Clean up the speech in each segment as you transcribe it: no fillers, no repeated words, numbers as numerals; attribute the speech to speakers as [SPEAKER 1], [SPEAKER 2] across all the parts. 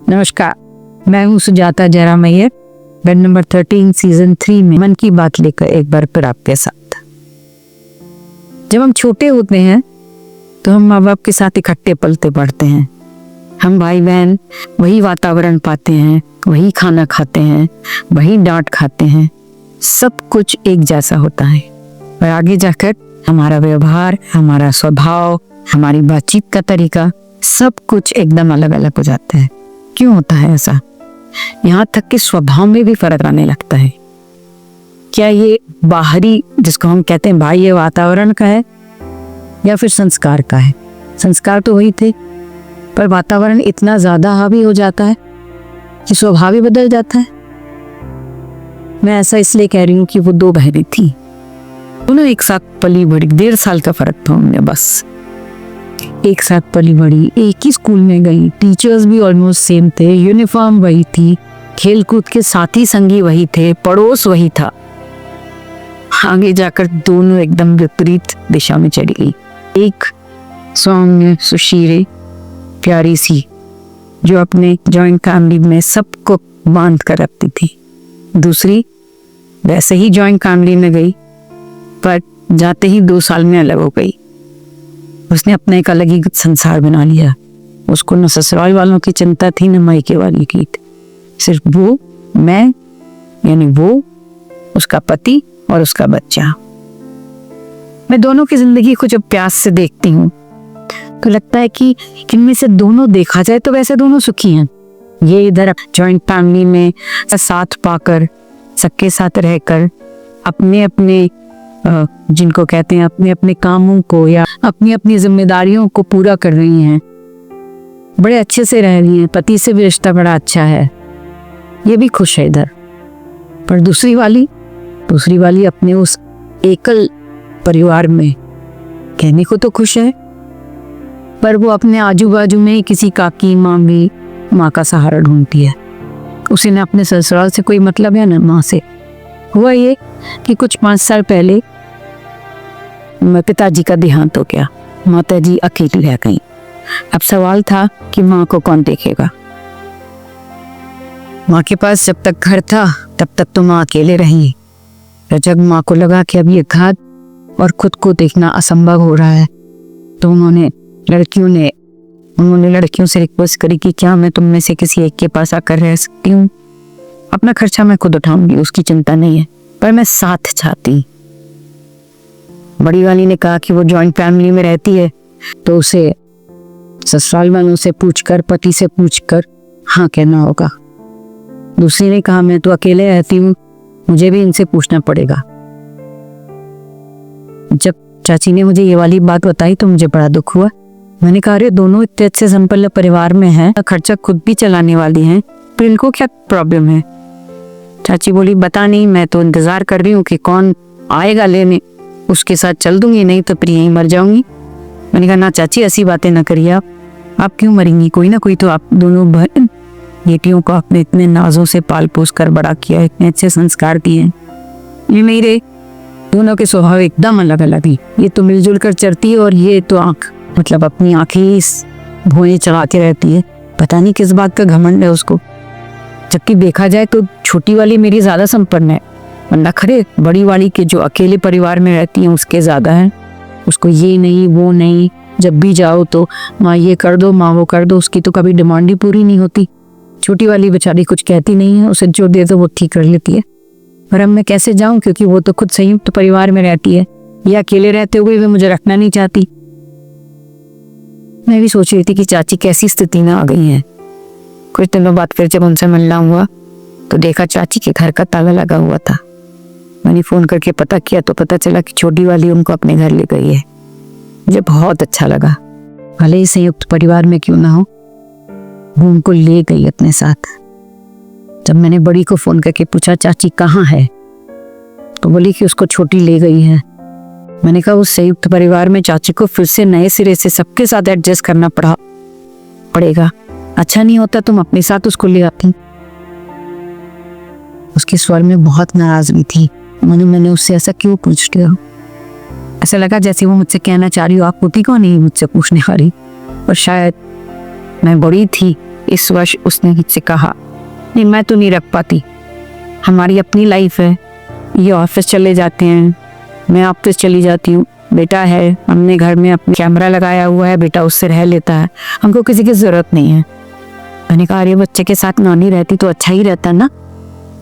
[SPEAKER 1] नमस्कार, मैं हूँ Sujata Jairam Iyer, bed number 13 season 3 में मन की बात लेकर एक बार फिर आपके साथ। जब हम छोटे होते हैं तो हम माँ बाप के साथ इकट्ठे पलते बढ़ते हैं। हम भाई बहन वही वातावरण पाते हैं, वही खाना खाते हैं, वही डांट खाते हैं, सब कुछ एक जैसा होता है। पर आगे जाकर हमारा व्यवहार, हमारा स्वभाव, हमारी बातचीत का तरीका सब कुछ एकदम अलग अलग हो जाता है। क्यों होता है ऐसा? यहाँ तक कि स्वभाव में भी फर्क आने लगता है। क्या ये बाहरी, जिसको हम कहते हैं बाह्य वातावरण का है या फिर संस्कार का है? संस्कार तो वही थे, पर वातावरण इतना ज्यादा हावी हो जाता है कि स्वभाव ही बदल जाता है। मैं ऐसा इसलिए कह रही हूँ कि वो दो बहनें थी, दोनों एक साथ पली बड़ी, 1.5 साल का फर्क था उनमें बस। एक साथ पली बड़ी, एक ही स्कूल में गई, टीचर्स भी ऑलमोस्ट सेम थे, यूनिफॉर्म वही थी, खेलकूद के साथी संगी वही थे, पड़ोस वही था। आगे जाकर दोनों एकदम विपरीत दिशा में चली गई। एक सौम्य, सुशीले, प्यारी सी, जो अपने जॉइंट फैमिली में सबको बांध कर रखती थी। दूसरी वैसे ही जॉइंट फैमिली में गई, पर जाते ही 2 साल में अलग हो गई। उसने अपना एक अलग ही संसार बना लिया। उसको न ससुराल वालों की चिंता थी, न मायके वाली की। सिर्फ वो, मैं, यानी वो, उसका पति और उसका बच्चा। मैं दोनों की जिंदगी को जब प्यास से देखती हूँ तो लगता है कि इनमें से दोनों देखा जाए तो वैसे दोनों सुखी हैं। ये इधर जॉइंट फैमिली में साथ पाकर, सबके साथ रहकर, अपने अपने जिनको कहते हैं अपने अपने कामों को या अपनी अपनी जिम्मेदारियों को पूरा कर रही हैं, बड़े अच्छे से रह रही हैं, पति से भी रिश्ता बड़ा अच्छा है, ये भी खुश है इधर। पर दूसरी वाली अपने उस एकल परिवार में कहने को तो खुश है, पर वो अपने आजू बाजू में किसी काकी, मामी, माँ का सहारा ढूंढती है। उसे न अपने ससुराल से कोई मतलब है न माँ से। हुआ ये कि कुछ 5 साल पहले पिताजी का देहांत हो गया, माताजी अकेली रह गई। अब सवाल था कि माँ को कौन देखेगा। माँ के पास जब तक घर था तब तक तो माँ अकेले रही। तो जब माँ को लगा कि अब ये घात और खुद को देखना असंभव हो रहा है, तो उन्होंने लड़कियों से रिक्वेस्ट करी कि क्या मैं तुम में से किसी एक के पास आकर रह सकती हूँ? अपना खर्चा मैं खुद उठाऊंगी, उसकी चिंता नहीं है, पर मैं साथ चाहती। बड़ी वाली ने कहा कि वो जॉइंट फैमिली में रहती है तो उसे ससुराल वालों से पूछकर, पति से पूछकर हाँ कहना होगा। दूसरी ने कहा मैं तो अकेले रहती हूँ, मुझे भी इनसे पूछना पड़ेगा। जब चाची ने मुझे ये वाली बात बताई तो मुझे बड़ा दुख हुआ। मैंने कहा अरे दोनों इतने अच्छे संपन्न परिवार में हैं, खर्चा खुद भी चलाने वाली हैं, पर इनको क्या प्रॉब्लम है? चाची बोली बता नहीं, मैं तो इंतजार कर रही हूँ कि कौन आएगा लेने, उसके साथ चल दूंगी, नहीं तो फिर यहीं मर जाऊंगी। मैंने कहा ना चाची, ऐसी बातें ना करिए आप क्यों मरेंगी? कोई ना कोई तो आप दोनों बहन बेटियों को आपने इतने नाजों से पाल पोस कर बड़ा किया, इतने अच्छे संस्कार दिए हैं। ये मेरे दोनों के स्वभाव एकदम अलग अलग ही। ये तो मिलजुल कर चलती है और ये तो अपनी आंखें ही भुएं चढ़ा के रहती है। पता नहीं किस बात का घमंड है उसको। जबकि देखा जाए तो छोटी वाली मेरी ज्यादा संपन्न है, वरना खरे बड़ी वाली के जो अकेले परिवार में रहती हैं उसके ज्यादा है। उसको ये नहीं वो नहीं, जब भी जाओ तो माँ ये कर दो, माँ वो कर दो, उसकी तो कभी डिमांड ही पूरी नहीं होती। छोटी वाली बेचारी कुछ कहती नहीं है, उसे जो दे दो वो ठीक कर लेती है। पर अब मैं कैसे जाऊं, क्योंकि वो तो खुद संयुक्त परिवार में रहती है, या अकेले रहते हुए भी मुझे रखना नहीं चाहती। मैं भी सोच रही थी कि चाची कैसी स्थिति में आ गई है। कुछ दिनों बाद फिर जब उनसे मिलना हुआ तो देखा चाची के घर का ताला लगा हुआ था। मैंने फोन करके पता किया तो पता चला कि छोटी वाली उनको अपने घर ले गई है। मुझे बहुत अच्छा लगा, भले ही संयुक्त परिवार में क्यों ना हो, वो उनको ले गई अपने साथ। जब मैंने बड़ी को फोन करके पूछा चाची कहाँ है, तो बोली कि उसको छोटी ले गई है। मैंने कहा उस संयुक्त परिवार में चाची को फिर से नए सिरे से सबके साथ एडजस्ट करना पड़ेगा। अच्छा नहीं होता तुम अपने साथ उसको ले आती। उसके स्वर में बहुत नाराजगी थी। मैंने उससे ऐसा क्यों पूछ लिया? ऐसा लगा जैसे वो मुझसे कहना चाह रही हो आप होती कौन नहीं मुझसे पूछने वाली। पर शायद मैं बड़ी थी इस वर्ष उसने मुझसे कहा, नहीं मैं तो नहीं रख पाती, हमारी अपनी लाइफ है, ये ऑफिस चले जाते हैं, मैं ऑफिस चली जाती हूँ, बेटा है, हमने घर में अपना कैमरा लगाया हुआ है, बेटा उससे रह लेता है, हमको किसी की जरूरत नहीं है। मैंने कहा अरे बच्चे के साथ नानी रहती तो अच्छा ही रहता ना।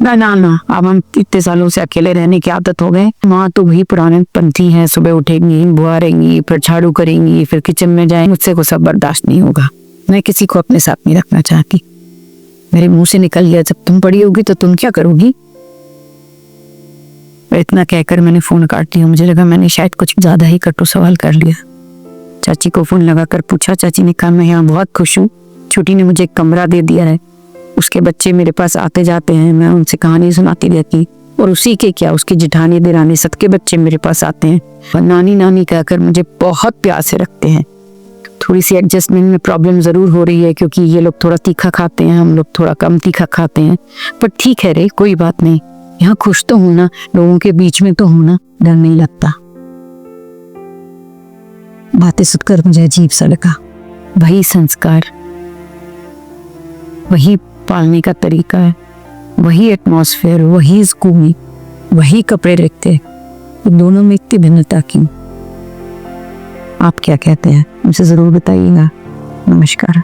[SPEAKER 1] ना अब हम इतने सालों से अकेले रहने की आदत हो गए। माँ तो वही पुराने पंथी है, सुबह उठेंगी, बुआरेंगी, फिर झाड़ू करेंगी, फिर किचन में जाएंगी, मुझसे को सब बर्दाश्त नहीं होगा। मैं किसी को अपने साथ नहीं रखना चाहती। मेरे मुंह से निकल गया जब तुम बड़ी होगी तो तुम क्या करोगी। इतना कहकर मैंने फोन काट दिया। मुझे लगा मैंने शायद कुछ ज्यादा ही कटु सवाल कर लिया। चाची को फोन लगाकर पूछा। चाची ने कहा मैं यहाँ बहुत खुश हूँ, छोटी ने मुझे एक कमरा दे दिया है, उसके बच्चे मेरे पास आते जाते हैं, मैं उनसे कहानी सुनाती रहती, और उसी के क्या उसकी जिठानी दिरानी सबके बच्चे मेरे पास आते हैं और नानी नानी कहकर मुझे बहुत प्यार से रखते हैं। थोड़ी सी एडजस्टमेंट में प्रॉब्लम जरूर हो रही है क्योंकि ये लोग थोड़ा तीखा खाते हैं, हम लोग थोड़ा कम तीखा खाते हैं, पर ठीक है रे, कोई बात नहीं। यहाँ खुश तो हूं ना, लोगों के बीच में तो हूं ना, डर नहीं लगता। बातें सुनकर मुझे अजीब सा लगा। वही संस्कार, वही पालने का तरीका है, वही एटमॉस्फेयर, वही स्कूल, वही कपड़े रखते, दोनों में इतनी भिन्नता क्यों? आप क्या कहते हैं मुझे जरूर बताइएगा। नमस्कार।